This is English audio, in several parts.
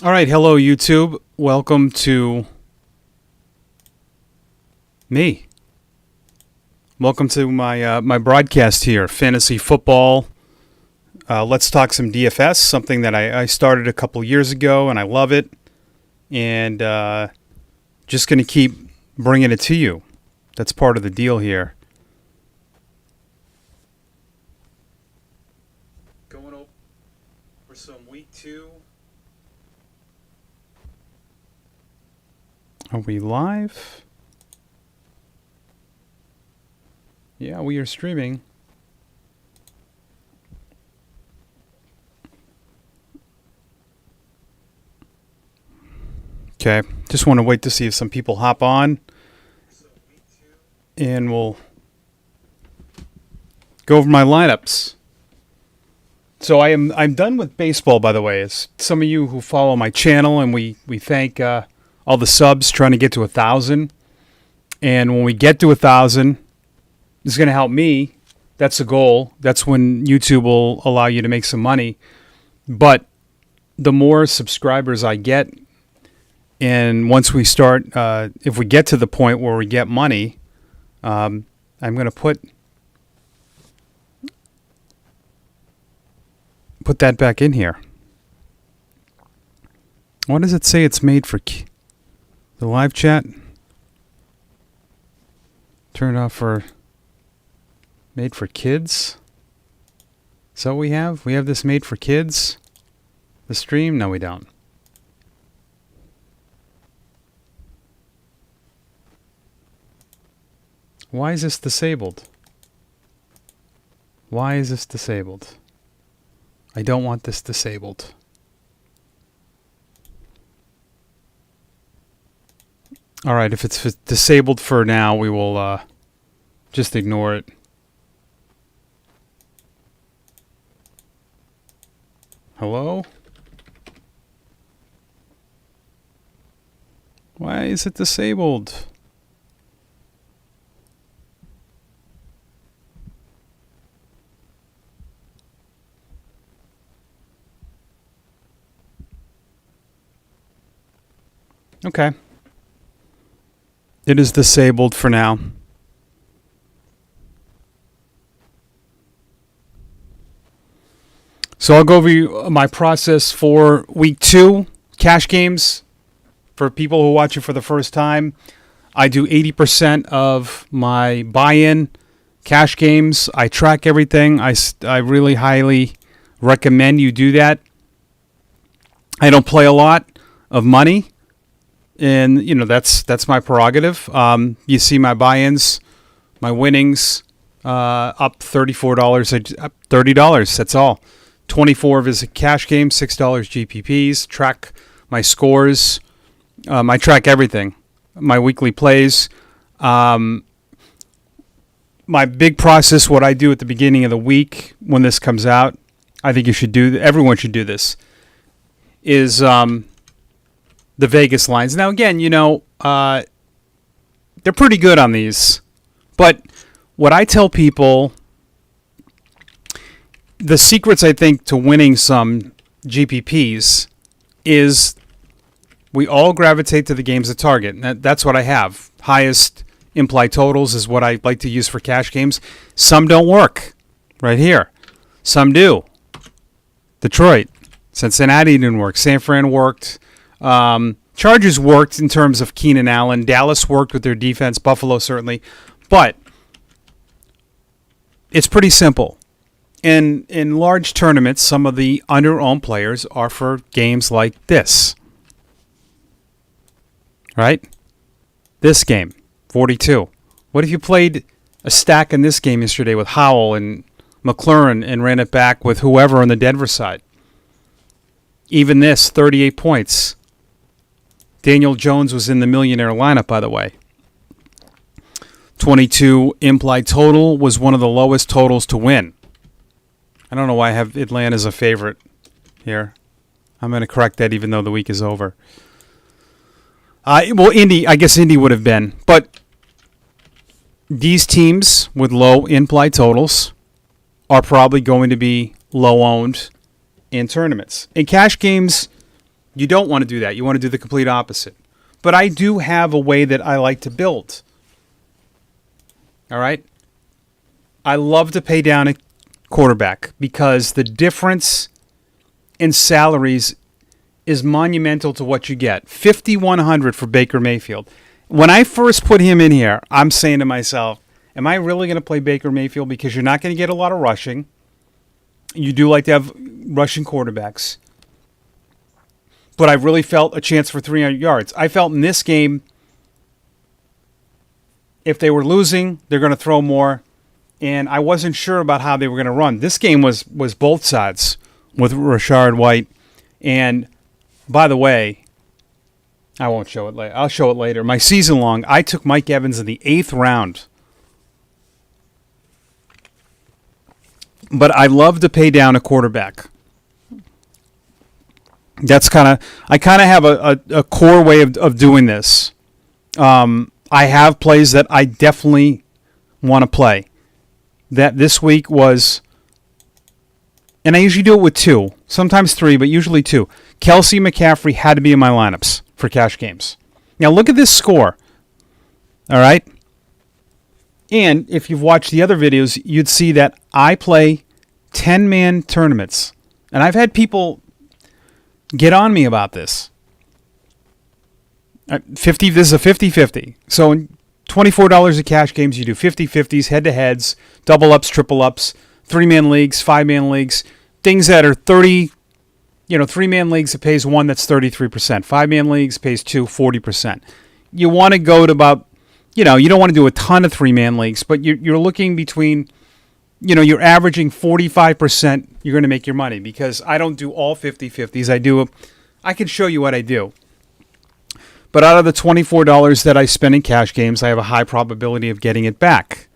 All right, hello YouTube. Welcome to me. Welcome to my broadcast here, fantasy football. Let's talk some DFS, something that I started a couple years ago, and I love it. And just going to keep bringing it to you. That's part of the deal here. Going over some week 2. Are we live? Yeah, we are streaming. Okay, just want to wait to see if some people hop on. And we'll go over my lineups. So I'm done with baseball, by the way. As some of you who follow my channel, and we thank all the subs trying to get to 1,000. And when we get to 1,000, it's going to help me. That's the goal. That's when YouTube will allow you to make some money. But the more subscribers I get, and once we start, if we get to the point where we get money, I'm going to put that back in here. What does it say it's made for? The live chat? Turned off for made for kids? Is that what we have? We have this made for kids? The stream? No, we don't. Why is this disabled? Why is this disabled? I don't want this disabled. All right, if it's disabled for now, we will just ignore it. Hello? Why is it disabled? Okay. It is disabled for now. So I'll go over my process for week 2, cash games. For people who watch it for the first time, I do 80% of my buy-in cash games. I track everything. I really highly recommend you do that. I don't play a lot of money. And, that's my prerogative. You see my buy-ins, my winnings, up $34, $30. That's all. 24 of his cash game, $6 GPPs. Track my scores. I track everything. My weekly plays. My big process, what I do at the beginning of the week when this comes out, I think everyone should do this, is the Vegas lines. Now, again, they're pretty good on these. But what I tell people, the secrets, I think, to winning some GPPs is we all gravitate to the games at target. That's what I have. Highest implied totals is what I like to use for cash games. Some don't work. Right here. Some do. Detroit. Cincinnati didn't work. San Fran worked. Chargers worked in terms of Keenan Allen. Dallas worked with their defense. Buffalo certainly. But it's pretty simple. In large tournaments, some of the under-owned players are for games like this. Right? This game, 42. What if you played a stack in this game yesterday with Howell and McLaurin and ran it back with whoever on the Denver side? Even this, 38 points. Daniel Jones was in the millionaire lineup, by the way. 22 implied total was one of the lowest totals to win. I don't know why I have Atlanta as a favorite here. I'm going to correct that even though the week is over. Indy, I guess Indy would have been. But these teams with low implied totals are probably going to be low-owned in tournaments. In cash games, You don't want to do that. You want to do the complete opposite. But I do have a way that I like to build. All right? I love to pay down a quarterback because the difference in salaries is monumental to what you get. $5,100 for Baker Mayfield. When I first put him in here, I'm saying to myself, am I really going to play Baker Mayfield? Because you're not going to get a lot of rushing. You do like to have rushing quarterbacks. But I really felt a chance for 300 yards. I felt in this game, if they were losing, they're going to throw more. And I wasn't sure about how they were going to run. This game was both sides with Rashard White. And by the way, I won't show it later. I'll show it later. My season long, I took Mike Evans in the 8th round. But I love to pay down a quarterback. That's I kind of have a core way of doing this. I have plays that I definitely want to play. That this week was, and I usually do it with 2, sometimes 3, but usually 2. Kelsey McCaffrey had to be in my lineups for cash games. Now look at this score. All right? And if you've watched the other videos, you'd see that I play 10-man tournaments. And I've had people get on me about this. 50. This is a 50-50. So in $24 of cash games, you do 50-50s, head-to-heads, double-ups, triple-ups, 3-man leagues, 5-man leagues, things that are 30, 3-man leagues, it pays 1, that's 33%. 5-man leagues pays 2, 40%. You want to go to about, you don't want to do a ton of 3-man leagues, but you're looking between, you're averaging 45%, you're going to make your money because I don't do all 50-50s. I can show you what I do. But out of the $24 that I spend in cash games, I have a high probability of getting it back.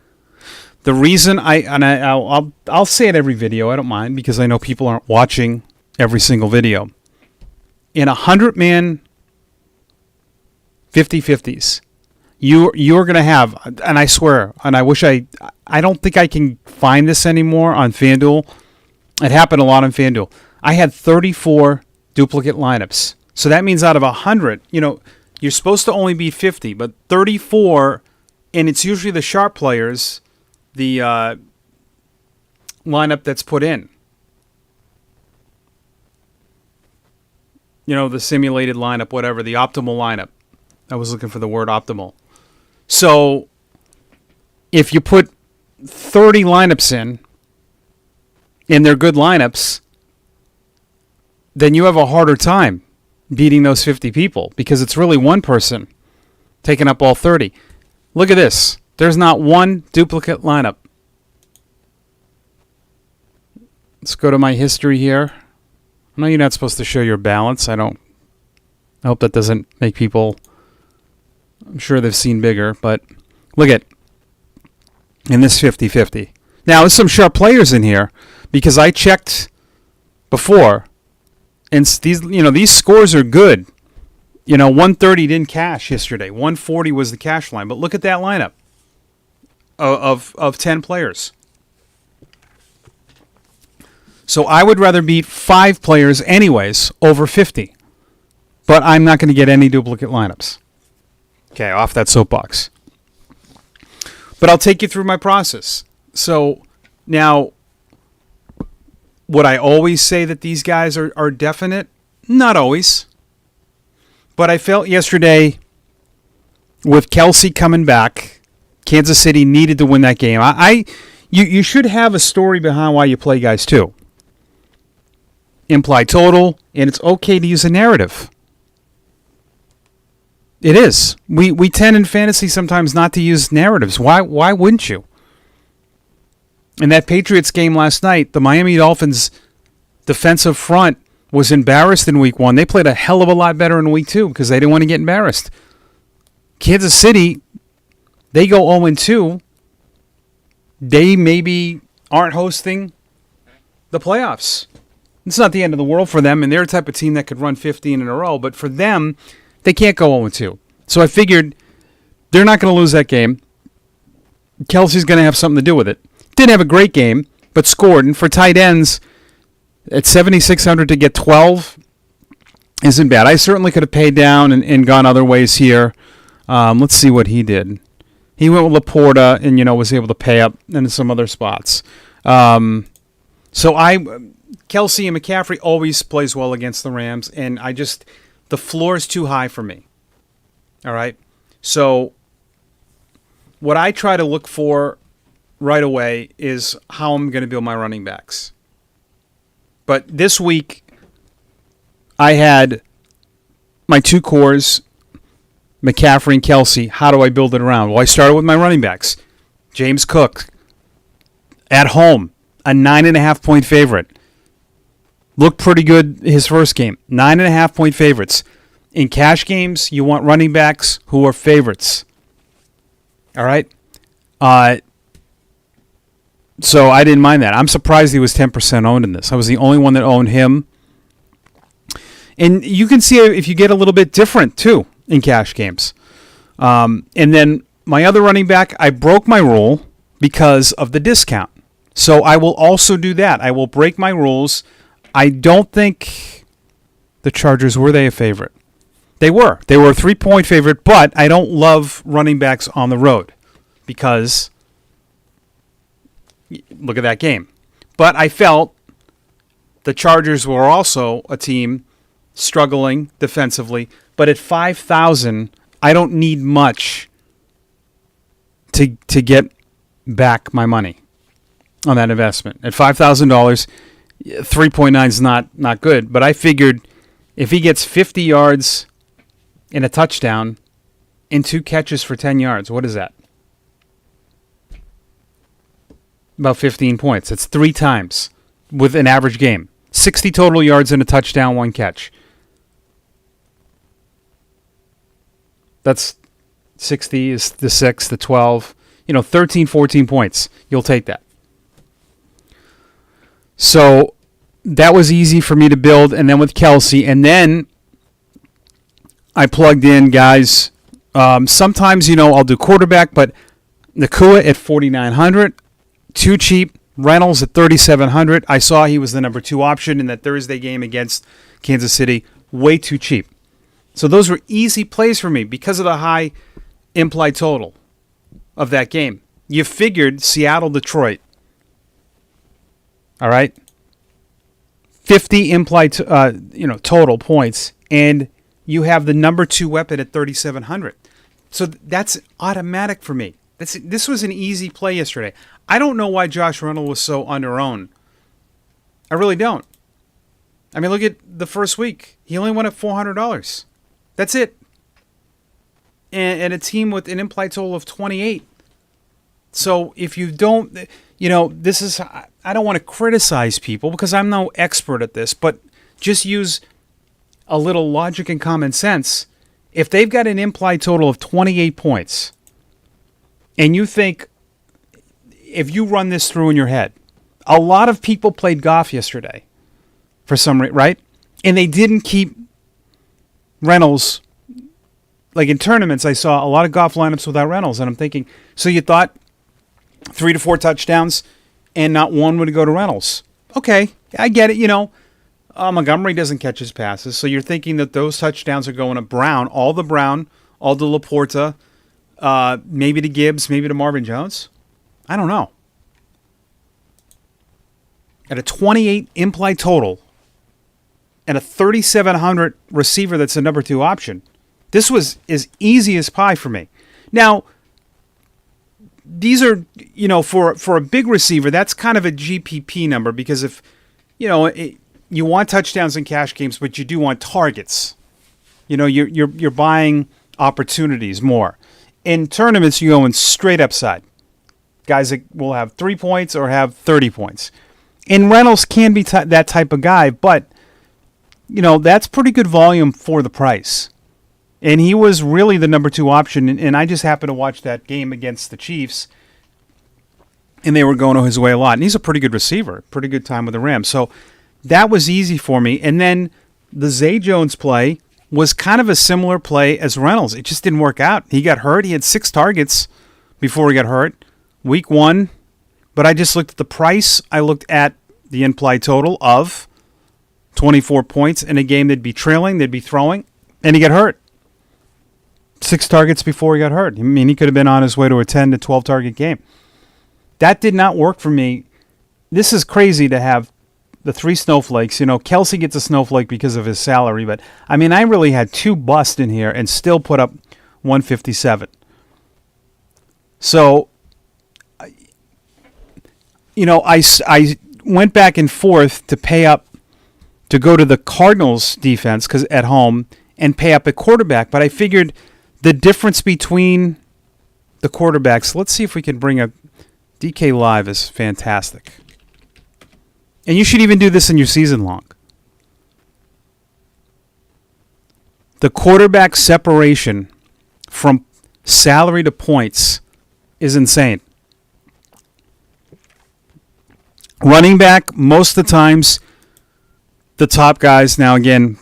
The reason I'll say it every video, I don't mind, because I know people aren't watching every single video. In 100-man 50-50s, you're going to have, and I swear, and I wish I don't think I can find this anymore on FanDuel. It happened a lot on FanDuel. I had 34 duplicate lineups. So that means out of 100, you're supposed to only beat 50, but 34, and it's usually the sharp players, the lineup that's put in. The simulated lineup, whatever, the optimal lineup. I was looking for the word optimal. So if you put 30 lineups in, and they're good lineups, then you have a harder time beating those 50 people because it's really one person taking up all 30. Look at this. There's not one duplicate lineup. Let's go to my history here. I know you're not supposed to show your balance. I hope that doesn't make people, I'm sure they've seen bigger, but look at in this 50-50. Now, there's some sharp players in here because I checked before. And these scores are good. 130 didn't cash yesterday. 140 was the cash line. But look at that lineup of 10 players. So I would rather beat 5 players anyways over 50. But I'm not going to get any duplicate lineups. Okay, off that soapbox. But I'll take you through my process. So now, would I always say that these guys are definite? Not always. But I felt yesterday with Kelsey coming back, Kansas City needed to win that game. You should have a story behind why you play guys too. Implied total, and it's okay to use a narrative. It is. We tend in fantasy sometimes not to use narratives. Why wouldn't you? In that Patriots game last night, the Miami Dolphins defensive front was embarrassed in week 1. They played a hell of a lot better in week 2 because they didn't want to get embarrassed. Kansas City, they go 0-2. They maybe aren't hosting the playoffs. It's not the end of the world for them, and they're the type of team that could run 15 in a row. But for them, they can't go 0-2. So I figured they're not going to lose that game. Kelsey's going to have something to do with it. Didn't have a great game, but scored. And for tight ends, at 7,600 to get 12, isn't bad. I certainly could have paid down and gone other ways here. Let's see what he did. He went with Laporta and, was able to pay up in some other spots. So Kelsey and McCaffrey always plays well against the Rams, and the floor is too high for me. All right? So what I try to look for right away is how I'm going to build my running backs. But this week, I had my two cores, McCaffrey and Kelsey. How do I build it around? Well, I started with my running backs. James Cook, at home, a 9.5-point favorite. Looked pretty good his first game. 9.5-point favorites. In cash games, you want running backs who are favorites. All right? So I didn't mind that. I'm surprised he was 10% owned in this. I was the only one that owned him. And you can see if you get a little bit different, too, in cash games. And then my other running back, I broke my rule because of the discount. So I will also do that. I will break my rules. I don't think the Chargers, were they a favorite? They were. They were a 3-point favorite, but I don't love running backs on the road because look at that game. But I felt the Chargers were also a team struggling defensively, but at 5,000, I don't need much to get back my money on that investment. At $5,000, 3.9 is not good, but I figured if he gets 50 yards and a touchdown and 2 catches for 10 yards, what is that? About 15 points. It's 3 times with an average game. 60 total yards and a touchdown, 1 catch. That's 60 is the 6, the 12. 13, 14 points. You'll take that. So that was easy for me to build. And then with Kelsey, and then I plugged in guys. Sometimes, I'll do quarterback, but Nakua at 4,900, too cheap. Reynolds at 3,700. I saw he was the number 2 option in that Thursday game against Kansas City. Way too cheap. So those were easy plays for me because of the high implied total of that game. You figured Seattle, Detroit. All right? 50 implied total points, and you have the number 2 weapon at 3,700. So that's automatic for me. This was an easy play yesterday. I don't know why Josh Reynolds was so under-owned. I really don't. I mean, look at the first week. He only won at $400. That's it. And a team with an implied total of 28. So if you don't, this is, I don't want to criticize people because I'm no expert at this, but just use a little logic and common sense. If they've got an implied total of 28 points, and you think, if you run this through in your head, a lot of people played golf yesterday for some reason, right? And they didn't keep Reynolds. Like in tournaments, I saw a lot of golf lineups without Reynolds, and I'm thinking, so you thought 3 to 4 touchdowns and not one would go to Reynolds. Okay, I get it, Montgomery doesn't catch his passes, so you're thinking that those touchdowns are going to Brown, all to Laporta, maybe to Gibbs, maybe to Marvin Jones. I don't know. At a 28 implied total and a 3,700 receiver that's the number 2 option, this was as easy as pie for me. Now, these are, for a big receiver, that's kind of a GPP number because if, you want touchdowns in cash games, but you do want targets. You're buying opportunities more. In tournaments, you go in straight upside. Guys that will have 3 points or have 30 points. And Reynolds can be that type of guy, but, that's pretty good volume for the price. And he was really the number 2 option, and I just happened to watch that game against the Chiefs, and they were going his way a lot. And he's a pretty good receiver, pretty good time with the Rams. So that was easy for me. And then the Zay Jones play was kind of a similar play as Reynolds. It just didn't work out. He got hurt. He had 6 targets before he got hurt. Week 1. But I just looked at the price. I looked at the implied total of 24 points in a game they'd be trailing, they'd be throwing, and he got hurt. 6 targets before he got hurt. I mean, he could have been on his way to a 10 to 12 target game. That did not work for me. This is crazy to have the 3 snowflakes. You know, Kelsey gets a snowflake because of his salary, but I mean, I really had 2 busts in here and still put up 157. So, you know, I went back and forth to pay up to go to the Cardinals defense because at home and pay up at quarterback, but I figured the difference between the quarterbacks. Let's see if we can bring up DK Live is fantastic. And you should even do this in your season long. The quarterback separation from salary to points is insane. Running back, most of the times, the top guys. Now, again,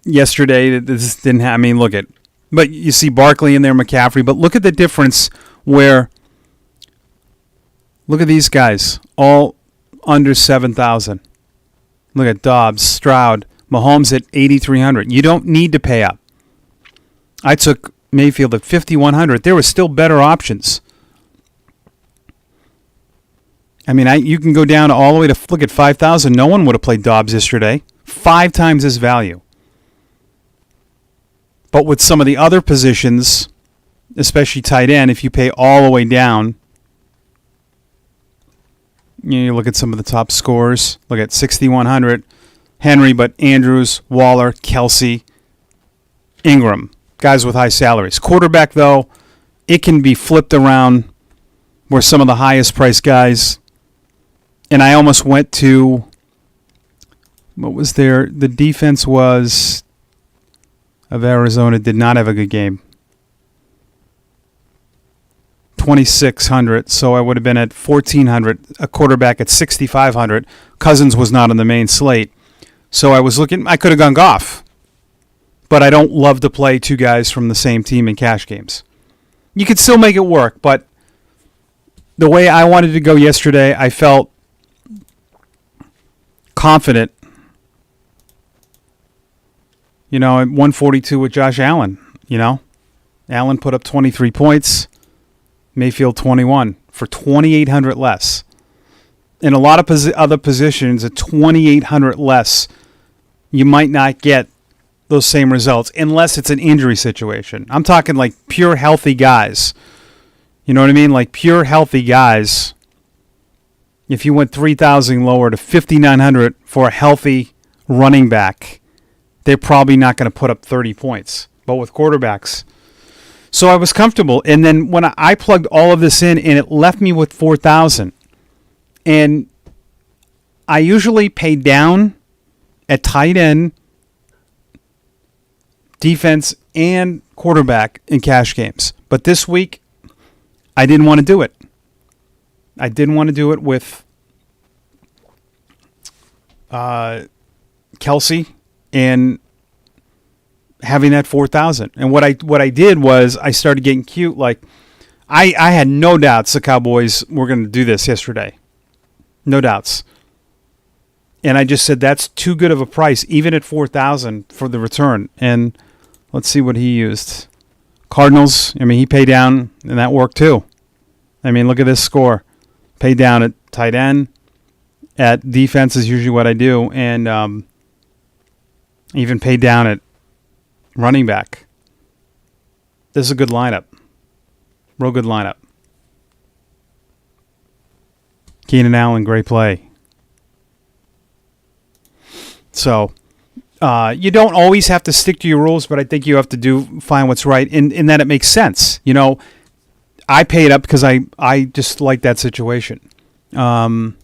yesterday, this didn't have, I mean, look at, but you see Barkley in there, McCaffrey, but look at the difference where, look at these guys, all under 7,000. Look at Dobbs, Stroud, Mahomes at 8,300. You don't need to pay up. I took Mayfield at 5,100. There were still better options. I mean, you can go down all the way to look at 5,000. No one would have played Dobbs yesterday. 5 times his value. But with some of the other positions, especially tight end, if you pay all the way down, you look at some of the top scores. Look at 6,100. Henry, but Andrews, Waller, Kelsey, Ingram. Guys with high salaries. Quarterback, though, it can be flipped around where some of the highest priced guys, and I almost went to, what was there? The defense was of Arizona did not have a good game. 2,600, so I would have been at 1,400, a quarterback at 6,500. Cousins was not on the main slate. So I was looking, I could have gone Goff, but I don't love to play 2 guys from the same team in cash games. You could still make it work, but the way I wanted to go yesterday, I felt confident. You know, at 142 with Josh Allen, you know. Allen put up 23 points. Mayfield 21 for 2,800 less. In a lot of other positions, at 2,800 less, you might not get those same results unless it's an injury situation. I'm talking like pure healthy guys. You know what I mean? Like pure healthy guys. If you went 3,000 lower to 5,900 for a healthy running back, they're probably not going to put up 30 points. But with quarterbacks, so I was comfortable. And then when I plugged all of this in, and it left me with 4,000. And I usually pay down at tight end, defense, and quarterback in cash games. But this week, I didn't want to do it. I didn't want to do it with Kelsey and having that 4,000. And what I did was I started getting cute. Like I had no doubts the Cowboys were going to do this yesterday. No doubts. And I just said that's too good of a price, even at 4,000 for the return. And let's see what he used. Cardinals, I mean, he paid down, and that worked too. I mean, look at this score. Paid down at tight end. At defense is usually what I do. And even paid down at running back. This is a good lineup. Real good lineup. Keenan Allen, great play. So, you don't always have to stick to your rules, but I think you have to find what's right in that it makes sense. You know, I paid up because I just like that situation. Tournament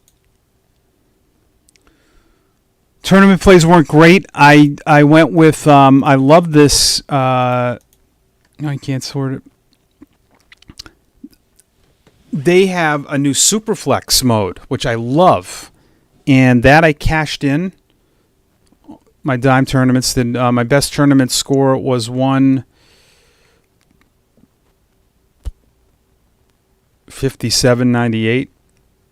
plays weren't great. I went with, I love this, I can't sort it. They have a new Superflex mode, which I love. And that I cashed in. My dime tournaments. My best tournament score was 157.98.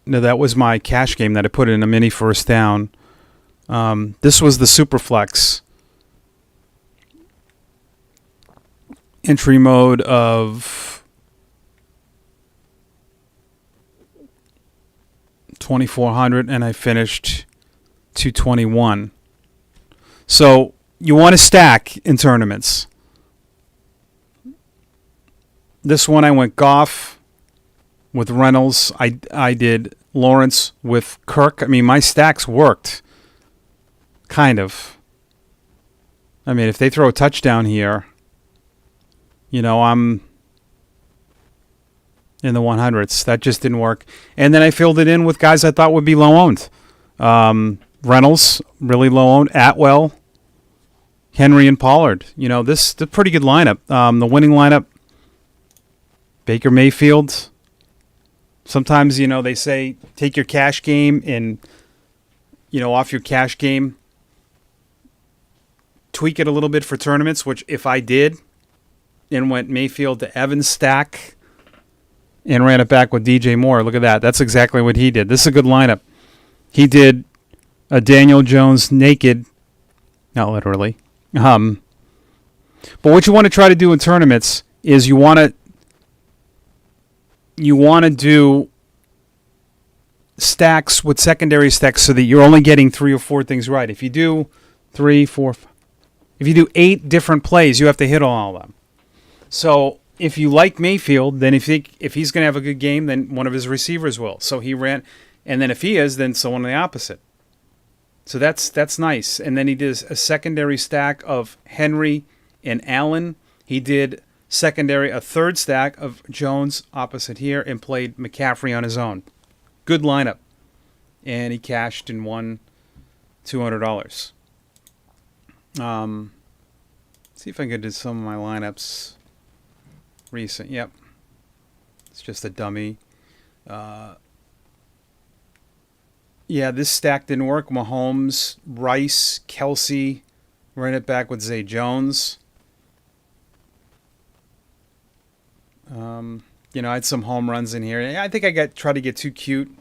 No, that was my cash game that I put in a mini first down. This was the Superflex entry mode of 2,400, and I finished 221. So you want to stack in tournaments. This one I went Goff with Reynolds. I did Lawrence with Kirk. I mean, my stacks worked. Kind of. I mean, if they throw a touchdown here, I'm in the 100s. That just didn't work. And then I filled it in with guys I thought would be low owned. Reynolds, really low owned. Atwell, Henry, and Pollard. This is a pretty good lineup. The winning lineup, Baker Mayfield. Sometimes, they say take your cash game and, off your cash game, tweak it a little bit for tournaments, which if I did, and went Mayfield to Evans stack and ran it back with DJ Moore. Look at that. That's exactly what he did. This is a good lineup. He did a Daniel Jones naked, not literally. But what you want to try to do in tournaments is you want to do stacks with secondary stacks so that you're only getting 3 or 4 things right. If you do 3, 4, if you do 8 different plays, you have to hit on all of them. So if you like Mayfield, then if he's going to have a good game, then one of his receivers will. So he ran, and then if he is, then someone the opposite. So that's nice. And then he did a secondary stack of Henry and Allen. He did a third stack of Jones opposite here, and played McCaffrey on his own. Good lineup. And he cashed and won $200. See if I can do some of my lineups. Recent, yep. It's just a dummy. Yeah, this stack didn't work. Mahomes, Rice, Kelsey, ran it back with Zay Jones. I had some home runs in here. I think I tried to get too cute.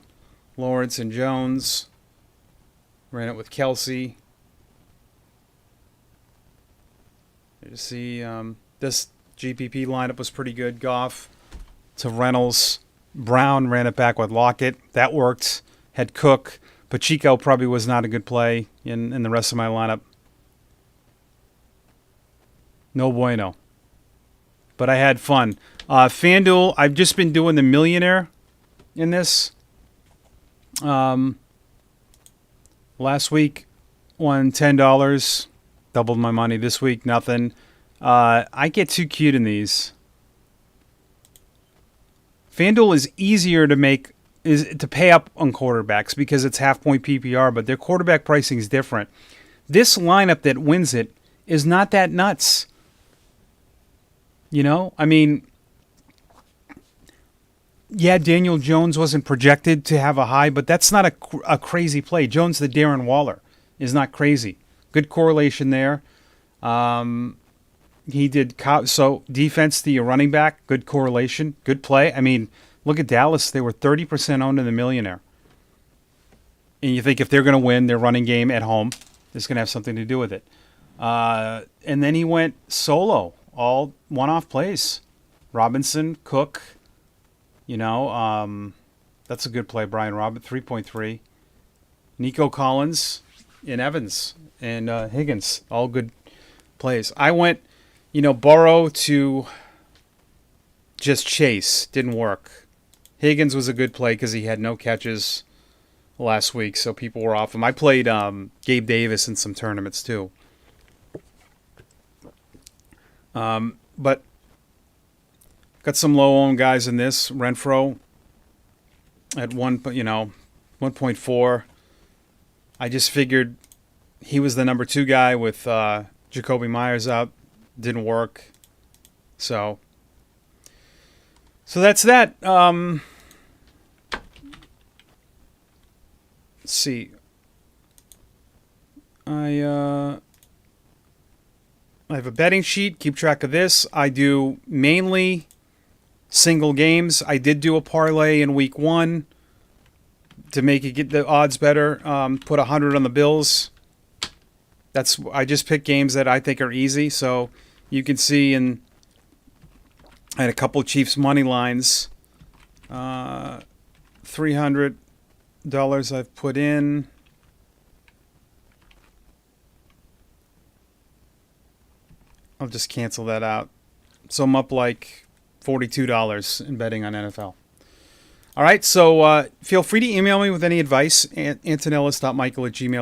Lawrence and Jones. Ran it with Kelsey. You see, this GPP lineup was pretty good. Goff to Reynolds. Brown ran it back with Lockett. That worked. Had Cook. Pacheco probably was not a good play in the rest of my lineup. No bueno. But I had fun. FanDuel, I've just been doing the millionaire in this. Last week, won $10. Doubled my money. This week, nothing. I get too cute in these. FanDuel is easier to pay up on quarterbacks because it's half-point PPR, but their quarterback pricing is different. This lineup that wins it is not that nuts. I mean, yeah, Daniel Jones wasn't projected to have a high, but that's not a crazy play. Jones, the Darren Waller, is not crazy. Good correlation there. He did so defense to your running back. Good correlation. Good play. I mean, look at Dallas. They were 30% owned in the millionaire. And you think if they're going to win their running game at home, it's going to have something to do with it. And then he went solo, all one-off plays. Robinson, Cook, that's a good play. Brian Robert, 3.3. Nico Collins and Evans and Higgins, all good plays. I went, Burrow to just Chase. Didn't work. Higgins was a good play because he had no catches last week, so people were off him. I played Gabe Davis in some tournaments too. But got some low-owned guys in this. Renfro at 1.4. I just figured he was the number 2 guy with Jacoby Myers out. Didn't work. So that's that. Let's see. I have a betting sheet. Keep track of this. I do mainly single games. I did do a parlay in week 1 to make it get the odds better. Put 100 on the Bills I just pick games that I think are easy. So you can see I had a couple Chiefs money lines. $300 I've put in. I'll just cancel that out. So I'm up like $42 in betting on NFL. All right, so feel free to email me with any advice, antonellis.michael@gmail.com.